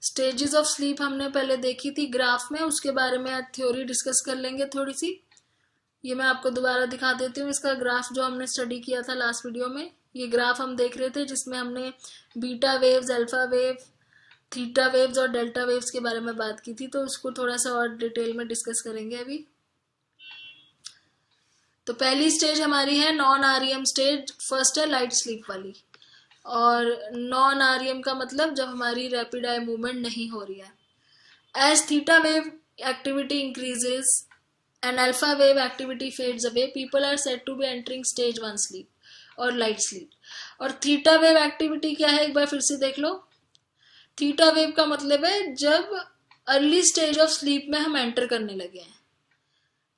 Stages of sleep हमने पहले देखी थी ग्राफ में, उसके बारे में आज थ्योरी डिस्कस कर लेंगे थोड़ी सी। ये मैं आपको दोबारा दिखा देती हूँ, इसका ग्राफ जो हमने स्टडी किया था लास्ट वीडियो में। ये ग्राफ हम देख रहे थे जिसमें हमने beta waves, alpha wave, theta waves और डेल्टा वेव्स के बारे में बात की थी, तो उसको थोड़ा सा और डिटेल में डिस्कस करेंगे अभी। तो पहली स्टेज हमारी है नॉन आरईएम स्टेज, फर्स्ट है लाइट स्लीप वाली। और नॉन आरईएम का मतलब जब हमारी रैपिड आई मूवमेंट नहीं हो रही है। As theta wave activity increases and alpha wave activity fades away, people are said to be entering stage 1 sleep और लाइट स्लीप। और थीटा वेव एक्टिविटी क्या है, एक बार फिर से देख लो। थीटा वेव का मतलब है जब अर्ली स्टेज ऑफ स्लीप में हम एंटर करने लगे हैं,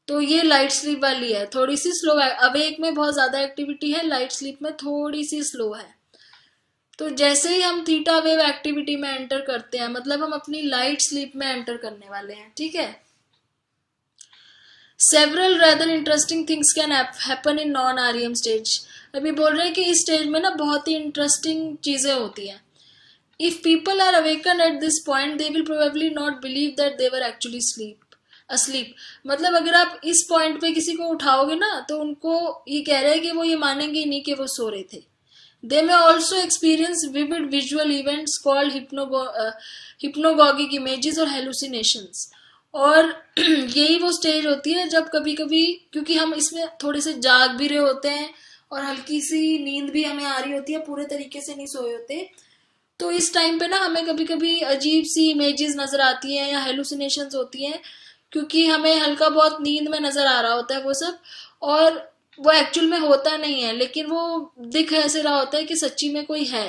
तो ये लाइट स्लीप वाली है, थोड़ी सी स्लो है। अवेक में बहुत ज्यादा एक्टिविटी है, लाइट स्लीप में थोड़ी सी स्लो है। तो जैसे ही हम थीटा वेव एक्टिविटी में एंटर करते हैं, मतलब हम अपनी लाइट स्लीप में एंटर करने वाले हैं, ठीक है। Several rather interesting things can happen in non REM stage. अभी बोल रहे हैं कि इस स्टेज में ना बहुत ही इंटरेस्टिंग चीजें होती हैं। If people are awaken at this point they will probably not believe that they were actually asleep। मतलब अगर आप इस पॉइंट पे किसी को उठाओगे ना, तो उनको ये कह रहे हैं कि वो ये मानेंगे ही नहीं कि वो सो रहे थे। They may also experience vivid visual events called hypnagogic images और हेलुसिनेशंस। और यही वो स्टेज होती है जब कभी कभी, क्योंकि हम इसमें थोड़े से जाग भी रहे होते हैं और हल्की सी नींद भी हमें आ रही होती है, पूरे तरीके से नहीं सोए होते, तो इस टाइम पे ना हमें कभी कभी अजीब सी इमेजेस नजर आती हैं या हेलुसिनेशंस होती हैं, क्योंकि हमें हल्का बहुत नींद में नजर आ रहा होता है वो सब, और वो एक्चुअल में होता नहीं है, लेकिन वो दिख ऐसे रहा होता है कि सच्ची में कोई है,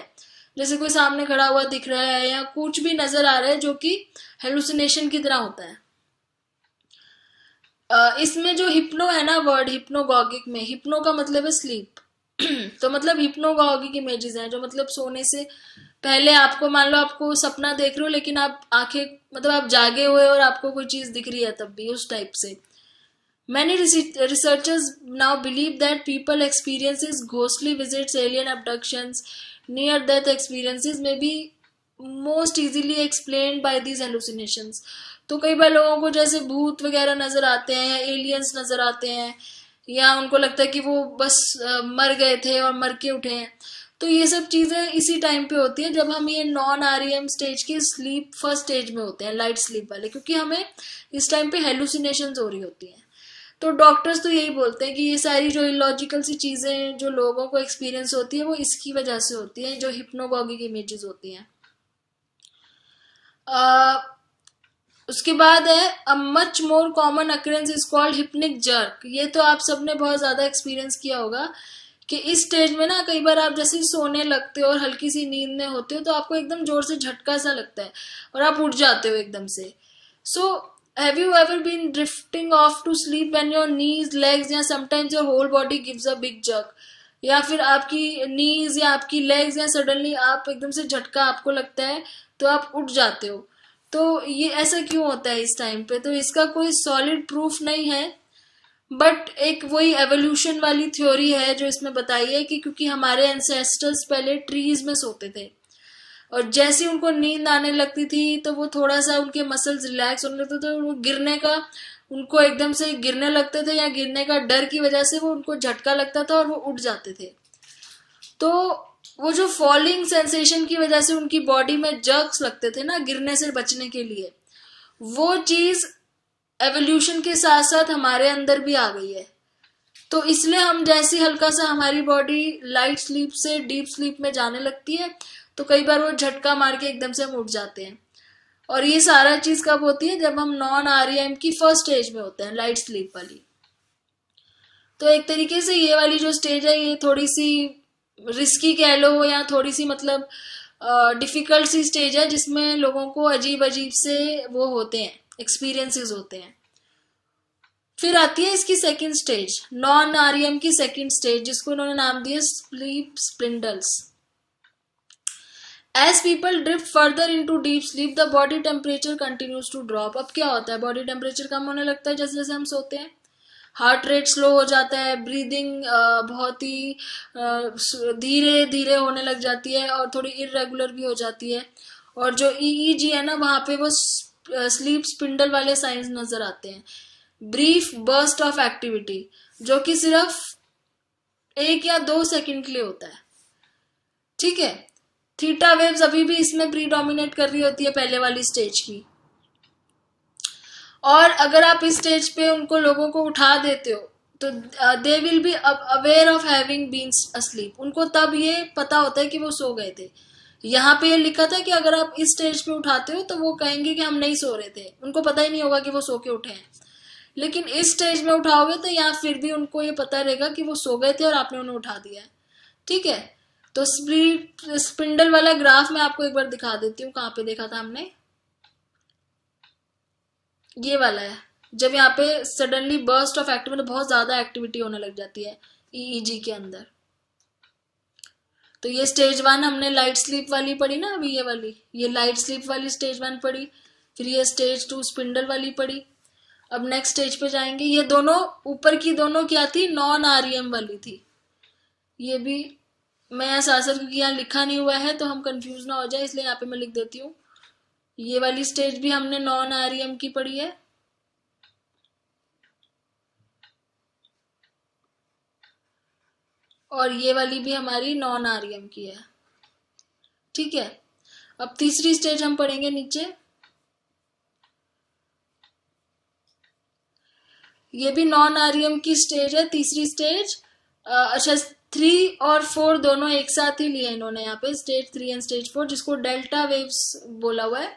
जैसे कोई सामने खड़ा हुआ दिख रहा है या कुछ भी नजर आ रहा है जो कि हेलुसिनेशन की तरह होता है। इसमें जो हिप्नो है ना वर्ड, हिप्नोगॉगिक में, हिप्नो का मतलब है स्लीप तो मतलब हिप्नोगॉगिक इमेजेस हैं जो मतलब सोने से पहले आपको, मान लो आपको सपना देख रहे हो लेकिन आप आंखें, मतलब आप जागे हुए और आपको कोई चीज दिख रही है तब भी, उस टाइप से। Many researchers now believe that people experiences ghostly visits, alien abductions, near-death experiences may be most easily explained by these hallucinations। तो कई बार लोगों को जैसे भूत वगैरह नजर आते हैं या एलियंस नजर आते हैं, या उनको लगता है कि वो बस मर गए थे और मर के उठे हैं। तो ये सब चीजें इसी टाइम पे होती है जब हम ये नॉन आरईएम स्टेज की स्लीप फर्स्ट स्टेज में होते हैं, लाइट स्लीप वाले, क्योंकि हमें इस टाइम पे हेलुसिनेशंस हो रही होती हैं। तो डॉक्टर्स तो यही बोलते हैं कि ये सारी जो इलॉजिकल सी चीजें जो लोगों को एक्सपीरियंस होती है वो इसकी वजह से होती है, जो हिप्नोगॉगिक इमेजेस होती हैं। उसके बाद है a much more common occurrence is called hypnic jerk. ये तो आप सबने बहुत ज्यादा एक्सपीरियंस किया होगा कि इस स्टेज में ना कई बार आप जैसे सोने लगते हो और हल्की सी नींद में होते हो, तो आपको एकदम जोर से झटका सा लगता है और आप उठ जाते हो एकदम से। सो have you ever been drifting off to sleep when your knees, legs या sometimes your whole body gives a big jerk? या फिर आपकी knees या आपकी legs या suddenly आप एकदम से झटका आपको लगता है तो आप उठ जाते हो। तो ये ऐसा क्यों होता है इस टाइम पे? तो इसका कोई सॉलिड प्रूफ नहीं है, बट एक वही एवोल्यूशन वाली थ्योरी है जो इसमें बताई है कि क्योंकि हमारे एंसेस्टर्स पहले ट्रीज में सोते थे और जैसे उनको नींद आने लगती थी तो वो थोड़ा सा उनके मसल्स रिलैक्स होने लगते थे, तो वो गिरने का, उनको एकदम से गिरने लगते थे या गिरने का डर की वजह से वो उनको झटका लगता था और वो उठ जाते थे। तो वो जो फॉलिंग सेंसेशन की वजह से उनकी बॉडी में जर्क्स लगते थे ना गिरने से बचने के लिए, वो चीज एवोल्यूशन के साथ साथ हमारे अंदर भी आ गई है। तो इसलिए हम जैसे हल्का सा हमारी बॉडी लाइट स्लीप से डीप स्लीप में जाने लगती है तो कई बार वो झटका मार के एकदम से हम उठ जाते हैं। और ये सारा चीज कब होती है? जब हम नॉन आरईएम की फर्स्ट स्टेज में होते हैं, लाइट स्लीप वाली। तो एक तरीके से ये वाली जो स्टेज है ये थोड़ी सी रिस्की कह लो या थोड़ी सी मतलब डिफिकल्ट सी स्टेज है जिसमें लोगों को अजीब अजीब से वो होते हैं, एक्सपीरियंसेस होते हैं। फिर आती है इसकी सेकंड स्टेज, नॉन आरईएम की सेकंड स्टेज, जिसको इन्होंने नाम दिया sleep स्प्लिंडल्स। As people drift further into deep sleep, the body temperature continues to drop। अब क्या होता है? बॉडी टेम्परेचर कम होने लगता है जैसे जैसे हम सोते हैं, हार्ट रेट स्लो हो जाता है, ब्रीदिंग बहुत ही धीरे धीरे होने लग जाती है और थोड़ी इरेगुलर भी हो जाती है, और जो ईईजी है ना, वहां पे वो स्लीप स्पिंडल वाले साइंस नजर आते हैं। ब्रीफ बर्स्ट ऑफ एक्टिविटी, जो कि सिर्फ 1 या 2 सेकंड के लिए होता है, ठीक है। थीटा वेव्स अभी भी इसमें प्रीडोमिनेट कर रही होती है पहले वाली स्टेज की। और अगर आप इस स्टेज पे उनको लोगों को उठा देते हो तो they will be aware of having been asleep, उनको तब ये पता होता है कि वो सो गए थे। यहाँ पे ये लिखा था कि अगर आप इस स्टेज पे उठाते हो तो वो कहेंगे कि हम नहीं सो रहे थे, उनको पता ही नहीं होगा कि वो सो के उठे हैं। लेकिन इस स्टेज में उठाओगे तो यहाँ फिर भी उनको ये पता रहेगा कि वो सो गए थे और आपने उन्हें उठा दिया है, ठीक है। तो स्पिंडल वाला ग्राफ मैं आपको एक बार दिखा देती हूँ, कहाँ पे देखा था हमने, ये वाला है। जब यहाँ पे सडनली बर्स्ट ऑफ एक्टिविटी, मतलब बहुत ज्यादा एक्टिविटी होने लग जाती है ईईजी के अंदर। तो ये स्टेज 1 हमने लाइट स्लीप वाली पढ़ी ना, अभी ये वाली, ये लाइट स्लीप वाली स्टेज 1 पढ़ी, फिर ये स्टेज 2 स्पिंडल वाली पढ़ी। अब नेक्स्ट स्टेज पे जाएंगे। ये दोनों ऊपर की दोनों क्या थी, नॉन आरईएम वाली थी। ये भी मैं यहाँ सासर, क्योंकि यहाँ लिखा नहीं हुआ है तो हम कंफ्यूज ना हो जाए, इसलिए यहाँ पे मैं लिख देती हूँ। ये वाली स्टेज भी हमने नॉन आरईएम की पढ़ी है। और ये वाली भी हमारी नॉन आरईएम की है, ठीक है। अब तीसरी स्टेज हम पढ़ेंगे नीचे। ये भी नॉन आरईएम की स्टेज है, तीसरी स्टेज। अच्छा, 3 और 4 दोनों एक साथ ही लिए इन्होंने यहाँ पे, स्टेज 3 एंड स्टेज 4, जिसको डेल्टा वेव्स बोला हुआ है।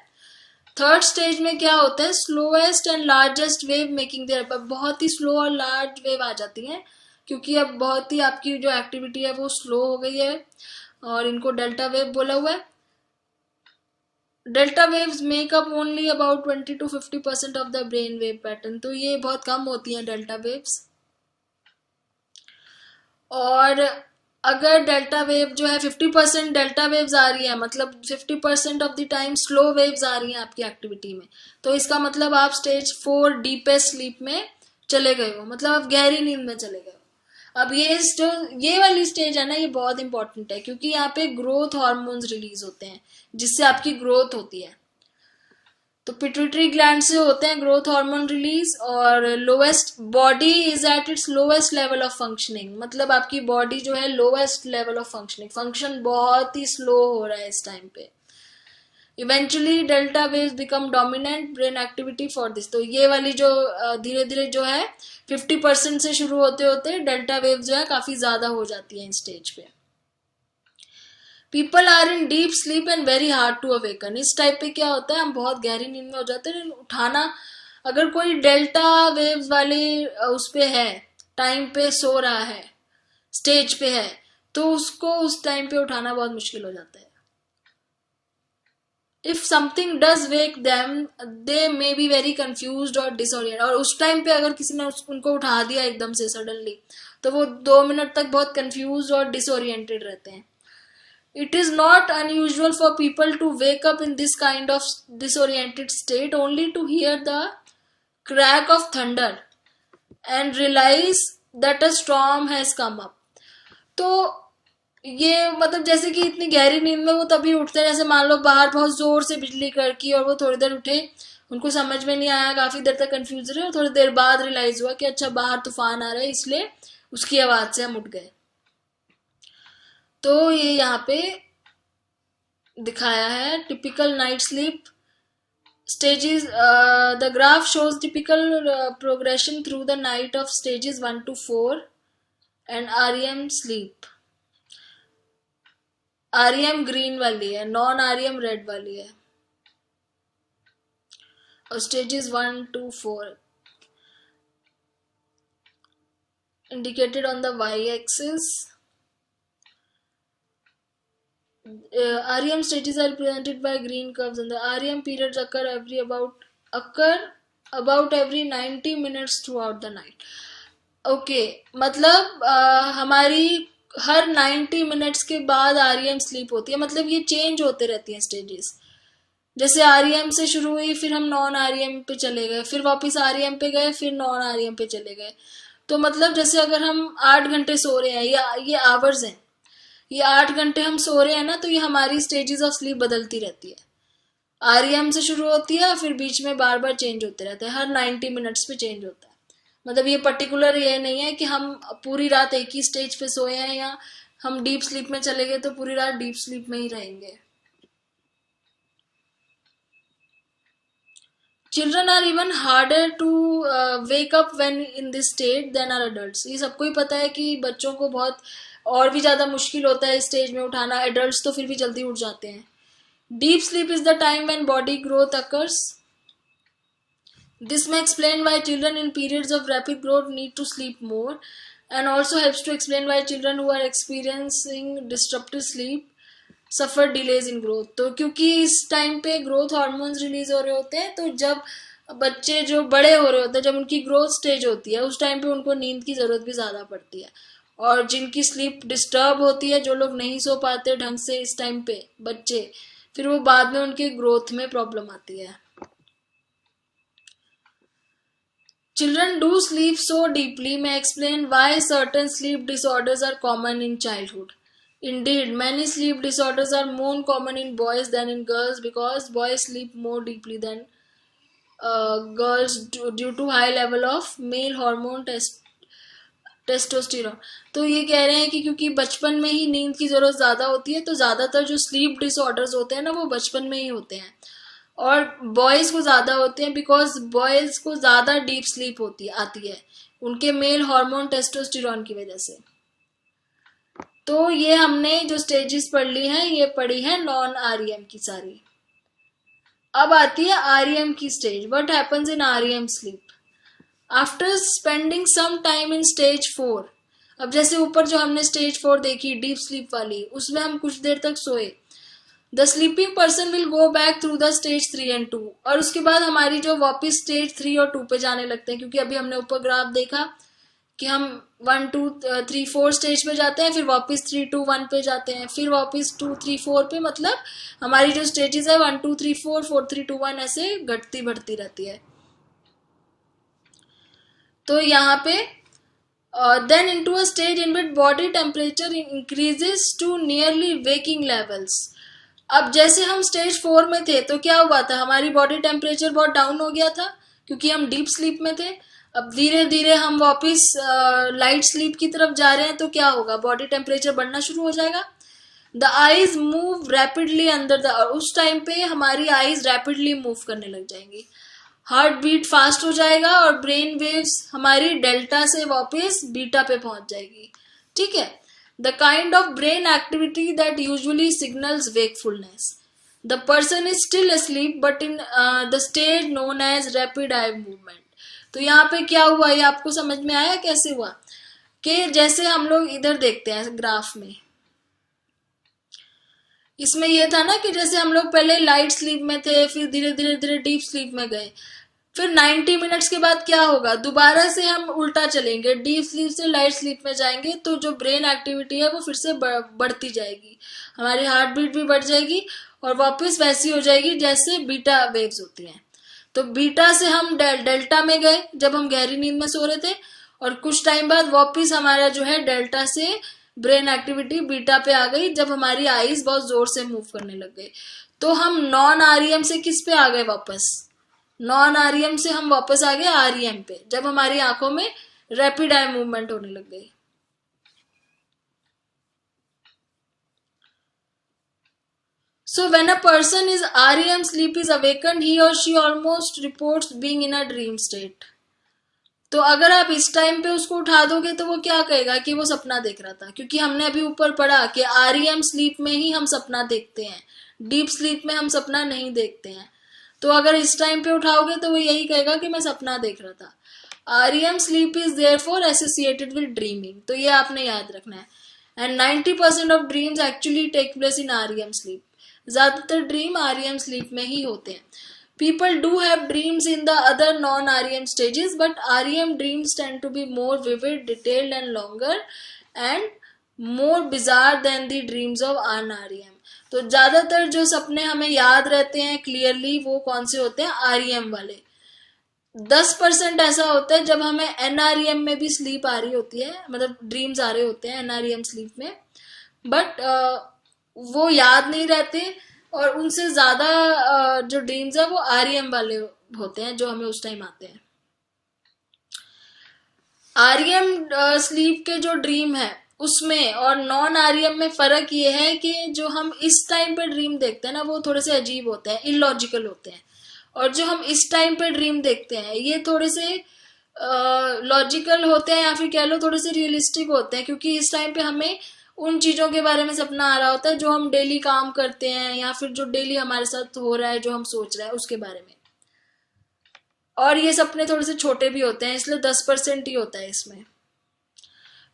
थर्ड स्टेज में क्या होता है, slowest and largest wave making their, बहुत ही स्लो और लार्ज वेव आ जाती हैं, क्योंकि अब बहुत ही आपकी जो एक्टिविटी है वो स्लो हो गई है, और इनको डेल्टा वेव बोला हुआ है। Delta waves make up only about 20 to 50% of the brain wave pattern, तो ये बहुत कम होती हैं डेल्टा वेव्स। और अगर डेल्टा वेव जो है 50% डेल्टा वेव्स आ रही है, मतलब 50% of the time slow waves आ रही हैं आपकी एक्टिविटी में, तो इसका मतलब आप स्टेज 4 डीपेस्ट स्लीप में चले गए हो, मतलब आप गहरी नींद में चले गए हो। अब ये वाली स्टेज है ना, ये बहुत इंपॉर्टेंट है, क्योंकि यहाँ पे ग्रोथ हार्मोन्स रिलीज होते हैं, जिससे आपकी ग्रोथ होती है। तो पिट्यूटरी ग्लैंड से होते हैं ग्रोथ हार्मोन रिलीज, और lowest body is at its lowest level of functioning, मतलब आपकी बॉडी जो है lowest level of functioning, function बहुत ही स्लो हो रहा है इस टाइम पे। Eventually delta waves become dominant brain activity for this, तो ये वाली जो धीरे धीरे जो है 50% से शुरू होते होते डेल्टा वेव जो है काफी ज्यादा हो जाती है इन स्टेज पे। People are in deep sleep and very hard to awaken, इस टाइप पे क्या होता है, हम बहुत गहरी नींद में हो जाते हैं, उठाना, अगर कोई डेल्टा वेव्स वाले उस पे है, टाइम पे सो रहा है, स्टेज पे है, तो उसको उस टाइम पे उठाना बहुत मुश्किल हो जाता है। If something does wake them they may be very confused और डिसोरिएंट, और उस टाइम पे अगर किसी ने उनको उठा दिया एकदम से सडनली, तो वो 2 मिनट तक बहुत कंफ्यूज और डिसोरिएंटेड रहते हैं। It is not unusual for people to wake up in this kind of disoriented state only to hear the crack of thunder and realize that a storm has come up. तो ये मतलब जैसे कि इतनी गहरी नींद में वो तभी उठते हैं, जैसे मान लो बाहर बहुत जोर से बिजली कड़की और वो थोड़ी देर उठे, उनको समझ में नहीं आया, काफी देर तक कंफ्यूज रहे, और थोड़ी देर बाद रियलाइज हुआ कि अच्छा बाहर तूफान आ रहा है, इसलिए उसकी आवाज से हम उठ गए। तो ये यहाँ पे दिखाया है typical night sleep stages. The graph shows typical progression through the night of stages 1 to 4 and REM sleep. REM green वाली है, नॉन REM रेड वाली है, और stages 1 to 4 indicated on the y-axis. REM stages are represented by green curves, and the REM periods occur about every 90 minutes throughout the night. Okay, मतलब हमारी हर 90 minutes के बाद REM sleep होती है, मतलब ये चेंज होते रहती हैं स्टेजेस। जैसे REM से शुरू हुई, फिर हम नॉन REM पे चले गए, फिर वापस REM पे गए, फिर नॉन REM पे चले गए। तो मतलब जैसे अगर हम 8 घंटे सो रहे हैं, या ये आवर्स हैं, ये 8 घंटे हम सो रहे हैं ना, तो ये हमारी स्टेजेस ऑफ स्लीप बदलती रहती है। आरईएम से शुरू होती है, फिर बीच में बार बार चेंज होते रहते हैं, हर 90 मिनट्स पे चेंज होता है। मतलब ये पर्टिकुलर ये नहीं है कि हम पूरी रात एक ही स्टेज पे सोए हैं या हम डीप स्लीप में चले गए तो पूरी रात डीप स्लीप में ही रहेंगे। Children are even harder to wake up when in this state than are adults. ये सबको ही पता है कि बच्चों को बहुत और भी ज्यादा मुश्किल होता है इस स्टेज में उठाना, एडल्ट्स तो फिर भी जल्दी उठ जाते हैं। Deep sleep is the time when body growth occurs. This may explain why children in periods of rapid growth need to sleep more, and also helps to explain why children who are experiencing disrupted sleep suffer delays in growth। तो क्योंकि इस time पे growth hormones release हो रहे होते हैं, तो जब बच्चे जो बड़े हो रहे होते हैं, जब उनकी ग्रोथ स्टेज होती है, उस टाइम पे उनको नींद की जरूरत भी ज्यादा पड़ती है। और जिनकी स्लीप डिस्टर्ब होती है, जो लोग नहीं सो पाते ढंग से इस टाइम पे बच्चे, फिर वो बाद में उनके ग्रोथ में प्रॉब्लम आती है। Children do sleep so deeply may explain why certain sleep disorders are common in childhood. Indeed, many sleep disorders are more common in boys than in girls because boys sleep more deeply than girls due to high level of male hormone testosterone. तो ये कह रहे हैं कि क्योंकि बचपन में ही नींद की जरूरत ज्यादा होती है, तो ज्यादातर जो स्लीप डिसऑर्डर्स होते हैं ना, वो बचपन में ही होते हैं और बॉयज को ज्यादा होते हैं बिकॉज बॉयज को ज्यादा डीप स्लीप आती है उनके मेल हार्मोन टेस्टोस्टेरोन की वजह से। तो ये हमने जो स्टेजेस पढ़ ली हैं, ये पढ़ी है नॉन आरईएम की सारी। अब आती है आरईएम की stage. What happens in REM sleep after spending some time in stage 4। अब जैसे ऊपर जो हमने स्टेज 4 देखी डीप स्लीप वाली, उसमें हम कुछ देर तक सोए। The sleeping person will go back through the stage 3 and 2। और उसके बाद हमारी जो वापस स्टेज 3 और 2 पे जाने लगते हैं, क्योंकि अभी हमने ऊपर ग्राफ देखा कि हम 1 2 3 4 स्टेज पे जाते हैं, फिर वापस 3 2 1 पे जाते हैं, फिर वापस 2 3 4 पे। मतलब हमारी जो स्टेजेस है 1 2 3 4 4 3 2 1 ऐसे घटती बढ़ती रहती है। तो यहाँ पे then into a stage in which body temperature increases to nearly waking levels। अब जैसे हम स्टेज 4 में थे तो क्या हुआ था, हमारी बॉडी टेम्परेचर बहुत डाउन हो गया था क्योंकि हम डीप स्लीप में थे। अब धीरे धीरे हम वापस लाइट स्लीप की तरफ जा रहे हैं, तो क्या होगा, बॉडी टेम्परेचर बढ़ना शुरू हो जाएगा। The eyes move rapidly under the, उस टाइम पे हमारी आईज रैपिडली मूव करने लग जाएंगी, हार्ट बीट फास्ट हो जाएगा और ब्रेन वेव्स हमारी डेल्टा से वापस बीटा पे पहुंच जाएगी। ठीक है, the kind of brain activity that usually signals wakefulness. The person is still asleep but in the stage known as rapid eye movement. तो यहाँ पे क्या हुआ, ये आपको समझ में आया कैसे हुआ कि जैसे हम लोग इधर देखते हैं ग्राफ में, इसमें ये था ना कि जैसे हम लोग पहले लाइट स्लीप में थे, फिर धीरे धीरे धीरे डीप स्लीप में गए, फिर 90 मिनट्स के बाद क्या होगा, दोबारा से हम उल्टा चलेंगे, डीप स्लीप से लाइट स्लीप में जाएंगे, तो जो ब्रेन एक्टिविटी है वो फिर से बढ़ती जाएगी, हमारी हार्ट बीट भी बढ़ जाएगी और वापस वैसी हो जाएगी जैसे बीटा वेव्स होती हैं। तो बीटा से हम डेल्टा में गए जब हम गहरी नींद में सो रहे थे, और कुछ टाइम बाद वापस हमारा जो है डेल्टा से ब्रेन एक्टिविटी बीटा पे आ गई जब हमारी आईज बहुत जोर से मूव करने लग गई। तो हम नॉन आरईएम से किस पे आ गए वापस, नॉन आरईएम से हम वापस आ गए आरईएम पे, जब हमारी आंखों में रैपिड आई मूवमेंट होने लग गई। So when a person is REM sleep is awakened, he or she almost reports being in a dream state। तो अगर आप इस टाइम पे उसको उठा दोगे तो वो क्या कहेगा कि वो सपना देख रहा था, क्योंकि हमने अभी ऊपर पढ़ा कि REM स्लीप में ही हम सपना देखते हैं, डीप स्लीप में हम सपना नहीं देखते हैं। तो अगर इस टाइम पे उठाओगे तो वो यही कहेगा कि मैं सपना देख रहा था। REM sleep is therefore associated with dreaming. तो ये आपने याद रखना है। And 90% of dreams actually take place in REM sleep. ज्यादातर ड्रीम REM स्लीप में ही होते हैं। People do have dreams in the other non-REM stages, but REM dreams tend to be more vivid, detailed and longer and more bizarre than the dreams of non-REM। तो ज्यादातर जो सपने हमें याद रहते हैं क्लियरली वो कौन से होते हैं, REM वाले। 10% ऐसा होता है जब हमें NREM में भी स्लीप आ रही होती है, मतलब ड्रीम्स आ रहे होते हैं NREM स्लीप में, बट वो याद नहीं रहते और उनसे ज्यादा जो ड्रीम्स है वो आरईएम वाले होते हैं जो हमें उस टाइम आते हैं। आरईएम स्लीप के जो ड्रीम है उसमें और नॉन आरईएम में फर्क ये है कि जो हम इस टाइम पे ड्रीम देखते हैं ना वो थोड़े से अजीब होते हैं, इलॉजिकल होते हैं, और जो हम इस टाइम पे ड्रीम देखते हैं ये थोड़े से लॉजिकल होते हैं, या फिर कह लो थोड़े से रियलिस्टिक होते हैं, क्योंकि इस टाइम पे हमें उन चीजों के बारे में सपना आ रहा होता है जो हम डेली काम करते हैं या फिर जो डेली हमारे साथ हो रहा है, जो हम सोच रहे हैं उसके बारे में। और ये सपने थोड़े से छोटे भी होते हैं, इसलिए 10% ही होता है इसमें।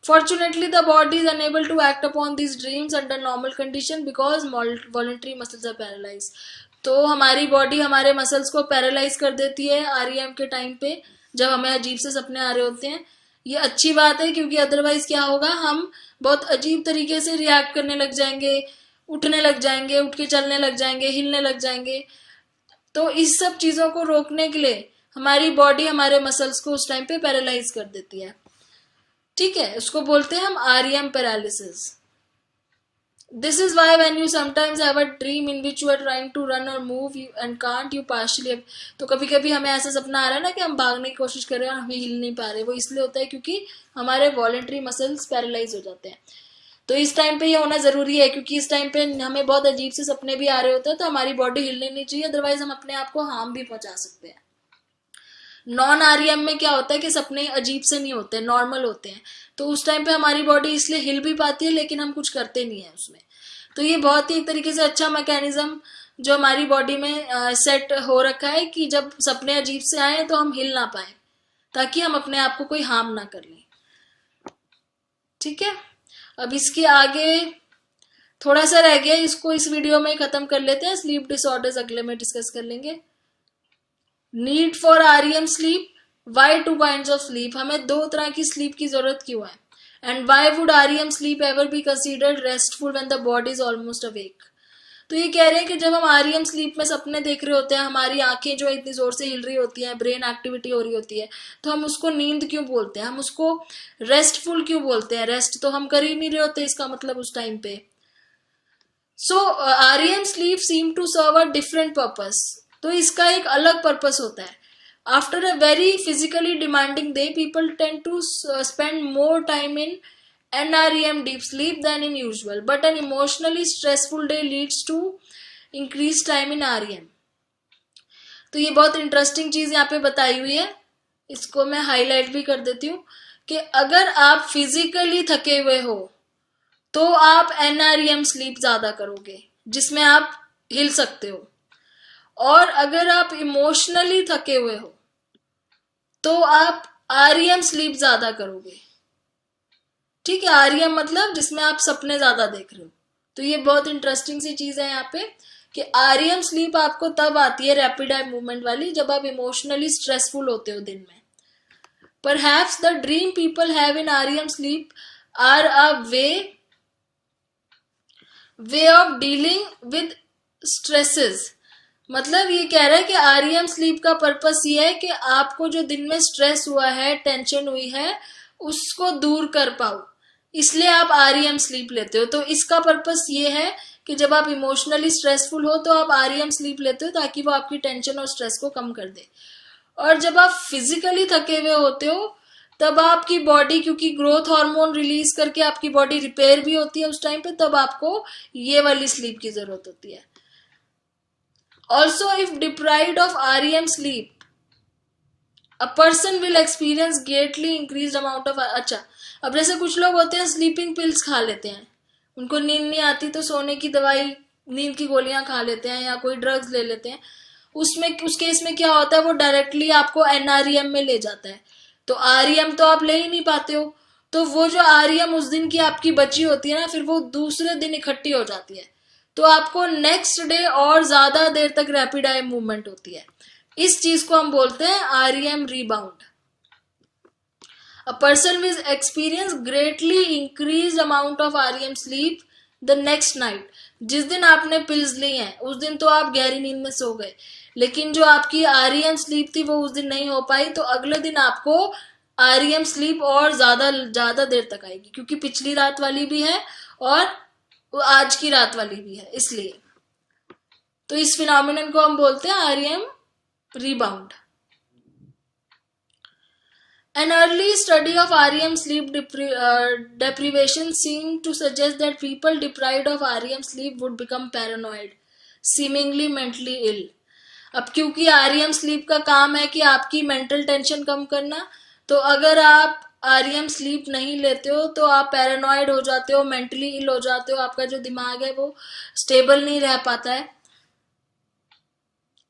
Fortunately, the body is unable to act upon these dreams under normal condition because voluntary muscles are paralyzed. तो हमारी बॉडी हमारे मसल्स को पैरालाइज कर देती है आरईएम के टाइम पे, जब हमें अजीब से सपने आ रहे होते हैं। ये अच्छी बात है, क्योंकि अदरवाइज क्या होगा, हम बहुत अजीब तरीके से रिएक्ट करने लग जाएंगे, उठने लग जाएंगे, उठ के चलने लग जाएंगे, हिलने लग जाएंगे। तो इस सब चीजों को रोकने के लिए हमारी बॉडी हमारे मसल्स को उस टाइम पे पैरालाइज कर देती है। ठीक है, उसको बोलते हैं हम REM paralysis. This is why when you sometimes have a dream in which you are trying to run और move and can't, you partially, तो कभी कभी हमें ऐसा सपना आ रहा है ना कि हम भागने की कोशिश कर रहे हैं और हम हिल नहीं पा रहे, वो इसलिए होता है क्योंकि हमारे वॉलंटरी मसल्स पैरालाइज हो जाते हैं। तो इस टाइम पे ये होना जरूरी है, क्योंकि इस टाइम पे हमें बहुत अजीब से सपने भी आ रहे होते हैं, तो हमारी बॉडी हिलनी नहीं चाहिए, अदरवाइज हम अपने आप को हार्म भी पहुंचा सकते हैं। नॉन आरईएम में क्या होता है कि सपने अजीब से नहीं होते, नॉर्मल होते हैं, तो उस टाइम पे हमारी बॉडी इसलिए हिल भी पाती है लेकिन हम कुछ करते नहीं है उसमें। तो ये बहुत ही एक तरीके से अच्छा मैकेनिज्म जो हमारी बॉडी में सेट हो रखा है कि जब सपने अजीब से आए तो हम हिल ना पाए, ताकि हम अपने आप को कोई हार्म ना कर लें। ठीक है, अब इसके आगे थोड़ा सा रह गया, इसको इस वीडियो में खत्म कर लेते हैं। स्लीप डिसऑर्डर्स अगले में डिस्कस कर लेंगे। Need for REM sleep, why two kinds of sleep, हमें दो तरह की स्लीप की जरूरत क्यों है, and why would REM sleep ever be considered restful when the body is almost awake. तो ये कह रहे हैं कि जब हम आरईएम स्लीप में सपने देख रहे होते हैं, हमारी आंखें जो इतनी जोर से हिल रही होती हैं, ब्रेन एक्टिविटी हो रही होती है, तो हम उसको नींद क्यों बोलते हैं, हम उसको रेस्टफुल क्यों बोलते हैं? रेस्ट तो हम कर ही नहीं रहे होते इसका मतलब उस टाइम पे। So REM sleep seem to serve a different purpose, तो इसका एक अलग पर्पस होता है। After a very physically demanding day, people tend to spend more time in NREM deep sleep than in usual, but an emotionally stressful day leads to increased time in REM. तो ये बहुत interesting चीज यहाँ पे बताई हुई है, इसको मैं हाईलाइट भी कर देती हूँ कि अगर आप फिजिकली थके हुए हो तो आप NREM स्लीप ज्यादा करोगे जिसमें आप हिल सकते हो, और अगर आप इमोशनली थके हुए हो तो आप REM स्लीप ज्यादा करोगे। ठीक है, आरईएम मतलब जिसमें आप सपने ज्यादा देख रहे हो। तो ये बहुत इंटरेस्टिंग सी चीज है यहाँ पे कि आरईएम स्लीप आपको तब आती है, रैपिड आई मूवमेंट वाली, जब आप इमोशनली स्ट्रेसफुल होते हो दिन में। Perhaps the dream people have in REM sleep are a way of dealing with stresses. मतलब ये कह रहा है कि आरईएम स्लीप का पर्पस ये है कि आपको जो दिन में स्ट्रेस हुआ है, टेंशन हुई है, उसको दूर कर पाओ, इसलिए आप आरईएम स्लीप लेते हो। तो इसका पर्पस ये है कि जब आप इमोशनली स्ट्रेसफुल हो तो आप आरईएम स्लीप लेते हो ताकि वो आपकी टेंशन और स्ट्रेस को कम कर दे। और जब आप फिजिकली थके हुए होते हो तब आपकी बॉडी, क्योंकि ग्रोथ हार्मोन रिलीज करके आपकी बॉडी रिपेयर भी होती है उस टाइम पे, तब आपको ये वाली स्लीप की जरूरत होती है। Also if deprived of REM sleep a person will experience greatly increase amount of, अच्छा अब जैसे कुछ लोग होते हैं स्लीपिंग पिल्स खा लेते हैं, उनको नींद नहीं आती तो सोने की दवाई, नींद की गोलियां खा लेते हैं या कोई ड्रग्स ले लेते हैं, उसमें उस केस में क्या होता है, वो डायरेक्टली आपको NREM में ले जाता है। तो REM तो आप ले ही नहीं पाते हो, तो वो जो REM उस दिन की आपकी बची होती है ना, फिर वो दूसरे दिन इकट्ठी हो जाती है, तो आपको नेक्स्ट डे और ज्यादा देर तक रैपिड आई मूवमेंट होती है। इस चीज को हम बोलते हैं REM rebound. A person will experience greatly increased amount of REM sleep the next night. जिस दिन आपने पिल्स ली हैं उस दिन तो आप गहरी नींद में सो गए, लेकिन जो आपकी REM स्लीप थी वो उस दिन नहीं हो पाई, तो अगले दिन आपको REM स्लीप और ज्यादा देर तक आएगी, क्योंकि पिछली रात वाली भी है और आज की रात वाली भी है, इसलिए। तो इस फिनोमिनन को हम बोलते हैं REM rebound. An early study of REM sleep deprivation seemed to suggest that people deprived of REM sleep would become paranoid, seemingly mentally ill. अब क्योंकि REM स्लीप का काम है कि आपकी मेंटल टेंशन कम करना, तो अगर आप REM स्लीप नहीं लेते हो तो आप पैरानॉइड हो जाते हो, मेंटली इल हो जाते हो, आपका जो दिमाग है वो स्टेबल नहीं रह पाता है.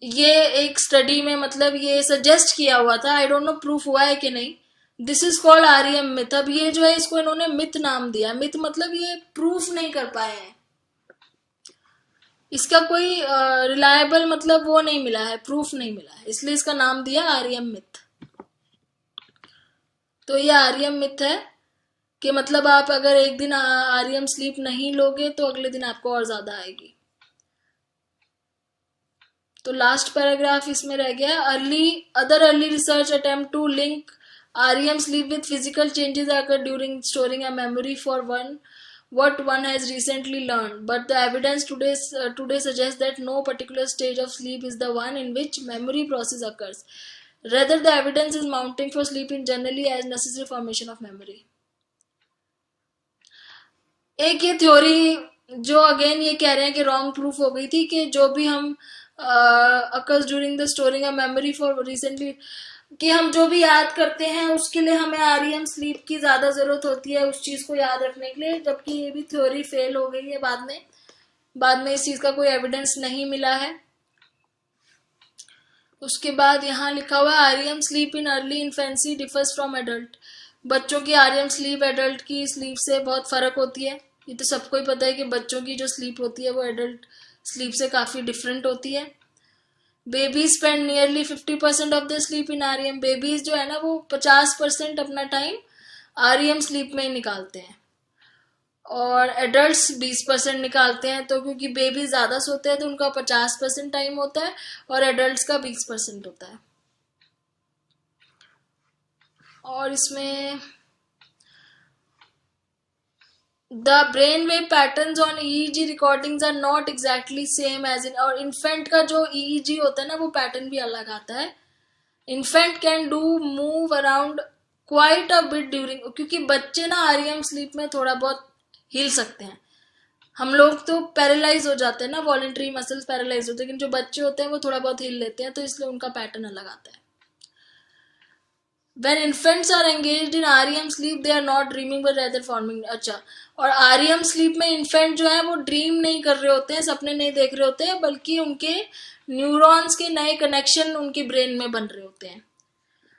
ये एक स्टडी में मतलब ये सजेस्ट किया हुआ था, आई डोंट नो प्रूफ हुआ है कि नहीं. This is called REM myth. अब ये जो है इसको इन्होंने मिथ नाम दिया. मिथ मतलब ये प्रूफ नहीं कर पाए हैं, इसका कोई रिलायबल मतलब वो नहीं मिला है, प्रूफ नहीं मिला है, इसलिए इसका नाम दिया REM मिथ. तो ये REM मिथ है कि मतलब आप अगर एक दिन REM स्लीप नहीं लोगे तो अगले दिन आपको और ज्यादा आएगी. तो लास्ट पैराग्राफ इसमें रह गया. Early research attempt to link REM sleep with physical changes occur during storing a memory for what one has recently learned, but the evidence today suggests that no particular stage of sleep is the one in which memory process occurs. Rather, the evidence is mounting for sleep in generally as necessary formation of memory. एक ये theory जो again ये कह रहे हैं कि wrong proof हो गई थी कि जो भी हम occurs during the storing a memory for recently, कि हम जो भी याद करते हैं उसके लिए हमें REM स्लीप की ज्यादा जरूरत होती है उस चीज को याद रखने के लिए, जबकि ये भी थ्योरी फेल हो गई है बाद में इस चीज का कोई एविडेंस नहीं मिला है. उसके बाद यहाँ लिखा हुआ REM sleep in early infancy differs from adult. बच्चों की REM स्लीप एडल्ट की स्लीप से बहुत फर्क होती है. ये तो सबको ही पता है कि बच्चों की जो स्लीप होती है वो एडल्ट स्लीप से काफी डिफरेंट होती है. Babies spend nearly 50% of the sleep in REM. Babies जो है ना वो 50% अपना टाइम REM स्लीप में ही निकालते हैं और एडल्ट्स 20% निकालते हैं. तो क्योंकि बेबी ज्यादा सोते हैं तो उनका 50% टाइम होता है और एडल्ट्स का 20% होता है. और इसमें The brainwave patterns on EEG recordings are not exactly same as in, और infant का जो EEG होता है ना वो पैटर्न भी अलग आता है. Infant can do move around quite a bit during, क्योंकि बच्चे ना REM स्लीप में थोड़ा बहुत हिल सकते हैं. हम लोग तो पैरालाइज हो जाते हैं ना, वॉलेंट्री मसल्स पैरालाइज होते हैं, लेकिन जो बच्चे होते हैं वो थोड़ा बहुत हिल लेते हैं, तो इसलिए उनका पैटर्न अलग आता है. When infants are engaged in REM sleep, they are not dreaming but rather forming. अच्छा, और REM sleep में इन्फेंट जो है वो ड्रीम नहीं कर रहे होते हैं, सपने नहीं देख रहे होते हैं, बल्कि उनके न्यूरॉन्स के नए कनेक्शन उनके ब्रेन में बन रहे होते हैं.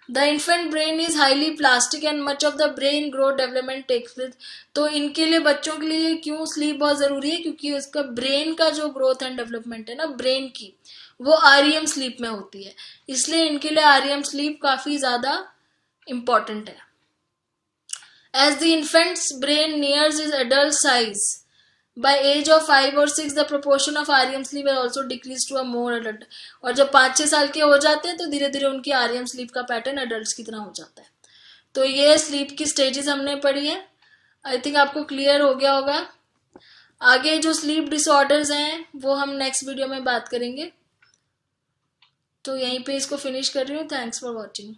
The infant brain is highly plastic and much of the brain growth development takes place. तो इनके लिए बच्चों के लिए क्यों स्लीप बहुत जरूरी है, क्योंकि उसका ब्रेन का जो ग्रोथ एंड डेवलपमेंट है ना ब्रेन की, वो REM स्लीप में होती है. इसलिए इनके लिए REM स्लीप काफी ज्यादा important है. As the infant's brain nears its adult size, by age of 5 or 6 the proportion of REM sleep will also decrease to a more adult. और जब 5-6 साल के हो जाते हैं तो धीरे धीरे उनकी REM स्लीप का पैटर्न एडल्ट्स की तरह हो जाता है. तो ये स्लीप की स्टेजेस हमने पढ़ी है. आई थिंक आपको क्लियर हो गया होगा. आगे जो स्लीप डिसऑर्डर्स हैं वो हम नेक्स्ट वीडियो में बात करेंगे. तो यहीं पे इसको फिनिश कर रही हूँ. Thanks for watching.